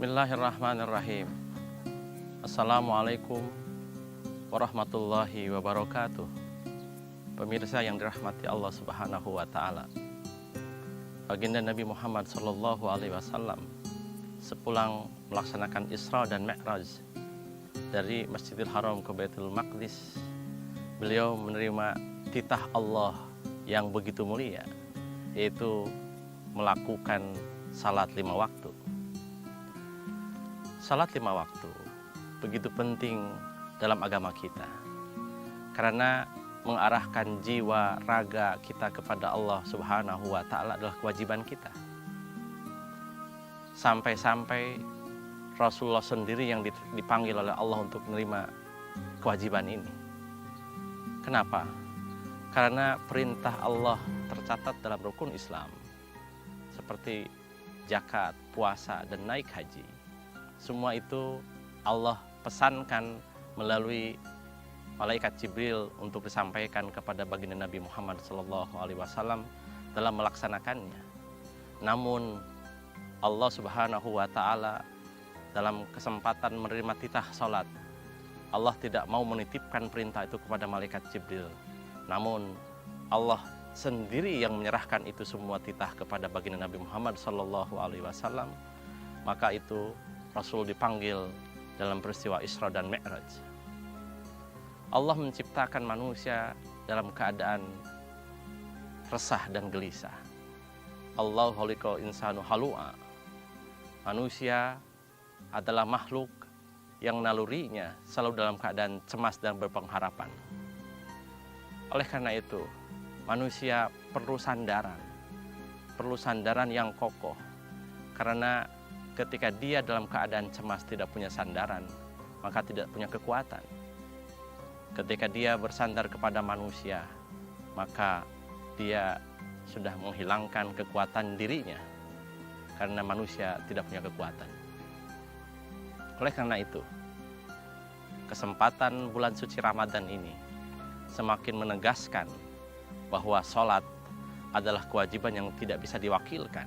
Bismillahirrahmanirrahim. Assalamualaikum warahmatullahi wabarakatuh. Pemirsa yang dirahmati Allah Subhanahu wa taala. Baginda Nabi Muhammad sallallahu alaihi wasallam sepulang melaksanakan Isra dan Mi'raj dari Masjidil Haram ke Baitul Maqdis, beliau menerima titah Allah yang begitu mulia, yaitu melakukan salat 5 waktu. Salat 5 waktu begitu penting dalam agama kita, karena mengarahkan jiwa raga kita kepada Allah Subhanahu wa taala adalah kewajiban kita. Sampai-sampai Rasulullah sendiri yang dipanggil oleh Allah untuk menerima kewajiban ini. Kenapa? Karena perintah Allah tercatat dalam rukun Islam seperti zakat, puasa, dan naik haji. Semua itu Allah pesankan melalui malaikat Jibril untuk disampaikan kepada baginda Nabi Muhammad SAW dalam melaksanakannya. Namun Allah Subhanahu wa taala dalam kesempatan menerima titah salat, Allah tidak mau menitipkan perintah itu kepada malaikat Jibril. Namun Allah sendiri yang menyerahkan itu semua titah kepada baginda Nabi Muhammad SAW. Maka itu Rasul dipanggil dalam peristiwa Isra dan Mi'raj. Allah menciptakan manusia dalam keadaan resah dan gelisah. Allah khalaqal insanu halu'a. Manusia adalah makhluk yang nalurinya selalu dalam keadaan cemas dan berpengharapan. Oleh karena itu, manusia perlu sandaran yang kokoh. Karena ketika dia dalam keadaan cemas tidak punya sandaran, maka tidak punya kekuatan. Ketika dia bersandar kepada manusia, maka dia sudah menghilangkan kekuatan dirinya, karena manusia tidak punya kekuatan. Oleh karena itu, kesempatan bulan suci Ramadan ini semakin menegaskan bahwa sholat adalah kewajiban yang tidak bisa diwakilkan.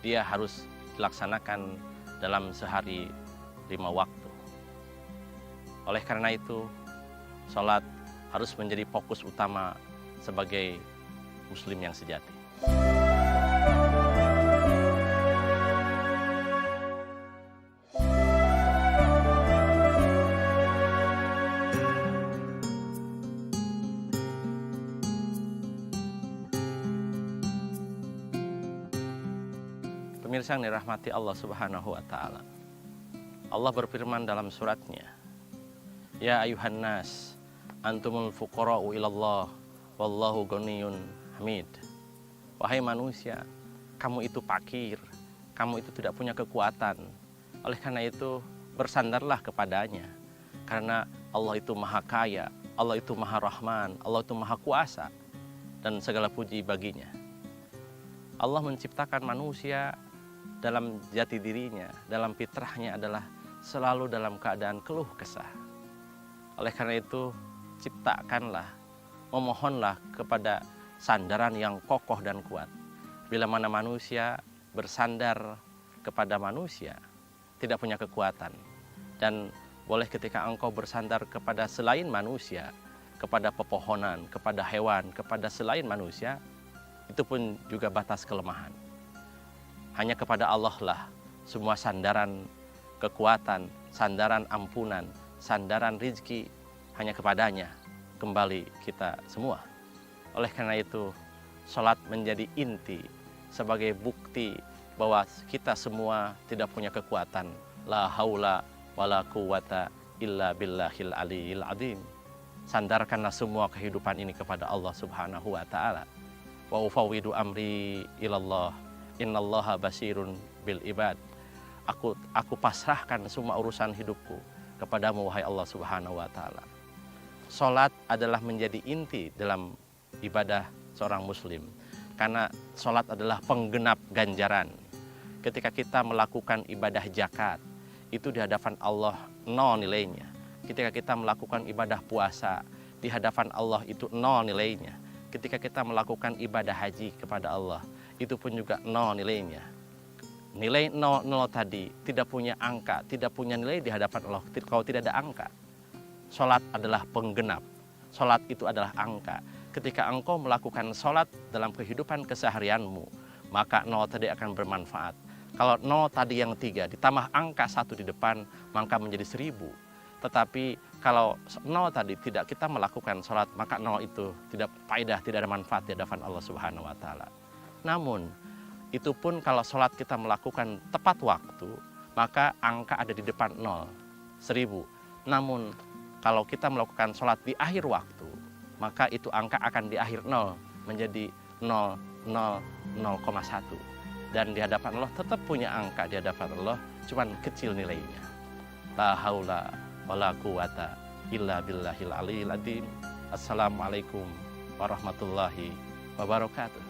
Dia harus dilaksanakan dalam sehari 5 waktu. Oleh karena itu, sholat harus menjadi fokus utama sebagai muslim yang sejati. Pemirsa yang dirahmati Allah Subhanahu wa taala. Allah berfirman dalam suratnya, Ya ayuhan nas, antumul fuqara'u ilallah, wallahu ghaniyun hamid. Wahai manusia, kamu itu fakir, kamu itu tidak punya kekuatan. Oleh karena itu, bersandarlah kepadanya. Karena Allah itu maha kaya, Allah itu maha rahman, Allah itu maha kuasa, dan segala puji baginya. Allah menciptakan manusia dalam jati dirinya, dalam fitrahnya adalah selalu dalam keadaan keluh kesah. Oleh karena itu, ciptakanlah, memohonlah kepada sandaran yang kokoh dan kuat. Bila mana manusia bersandar kepada manusia, tidak punya kekuatan. Dan boleh ketika engkau bersandar kepada selain manusia, kepada pepohonan, kepada hewan, kepada selain manusia, itu pun juga batas kelemahan. Hanya kepada Allah lah semua sandaran kekuatan, sandaran ampunan, sandaran rizki, hanya kepadanya kembali kita semua. Oleh karena itu, sholat menjadi inti sebagai bukti bahwa kita semua tidak punya kekuatan. La haula wala quwata illa billahil aliyil azim. Sandarkanlah semua kehidupan ini kepada Allah Subhanahu wa taala. Wa ufawwidu amri ilallah. Innallaha basirun bil ibad. Aku pasrahkan semua urusan hidupku kepadamu, wahai Allah Subhanahu wa taala. Salat adalah menjadi inti dalam ibadah seorang muslim, karena salat adalah penggenap ganjaran. Ketika kita melakukan ibadah zakat, itu di hadapan Allah 0 nilainya. Ketika kita melakukan ibadah puasa, di hadapan Allah itu 0 nilainya. Ketika kita melakukan ibadah haji kepada Allah, itu pun juga 0 nilainya. Nilai 00 tadi tidak punya angka, tidak punya nilai di hadapan Allah kalau tidak ada angka. Sholat adalah penggenap. Sholat itu adalah angka. Ketika engkau melakukan sholat dalam kehidupan keseharianmu, maka 0 tadi akan bermanfaat. Kalau 0 tadi yang 3 ditambah angka 1 di depan, maka menjadi 1000. Tetapi kalau 0 tadi tidak kita melakukan sholat, maka 0 itu tidak faedah, tidak ada manfaat di hadapan Allah Subhanahu wa Ta'ala. Namun, itu pun kalau sholat kita melakukan tepat waktu, maka angka ada di depan 0, 1000. Namun, kalau kita melakukan sholat di akhir waktu, maka itu angka akan di akhir 0, menjadi 0,1. Dan di hadapan Allah tetap punya angka di hadapan Allah, cuman kecil nilainya. La haula wala quwata illa billahil aliyil adzim. Assalamualaikum warahmatullahi wabarakatuh.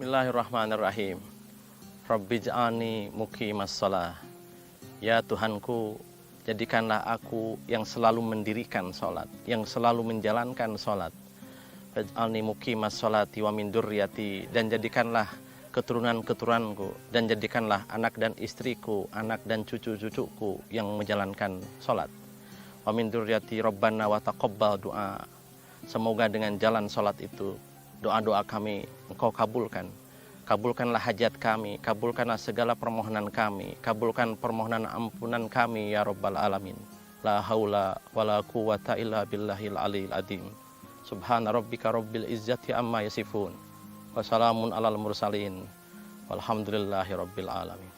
Bismillahirrahmanirrahim. Rabbij'alni muqimas shalah. Ya Tuhanku, jadikanlah aku yang selalu mendirikan sholat, yang selalu menjalankan sholat. Waj'alni muqimas sholati wa min dzurriyyati, dan jadikanlah keturunan-keturunanku, dan jadikanlah anak dan istriku, anak dan cucu-cucuku yang menjalankan sholat. Wa min dzurriyyati rabbana wa taqabbal du'a. Semoga dengan jalan sholat itu, doa-doa kami Engkau kabulkan. Kabulkanlah hajat kami, kabulkanlah segala permohonan kami, kabulkan permohonan ampunan kami ya Rabbal Alamin. La haula wa la quwata illa billahil aliyil adzim. Subhana rabbika rabbil izzati amma yasifun. Wa salamun alal mursalin. Walhamdulillahi rabbil alamin.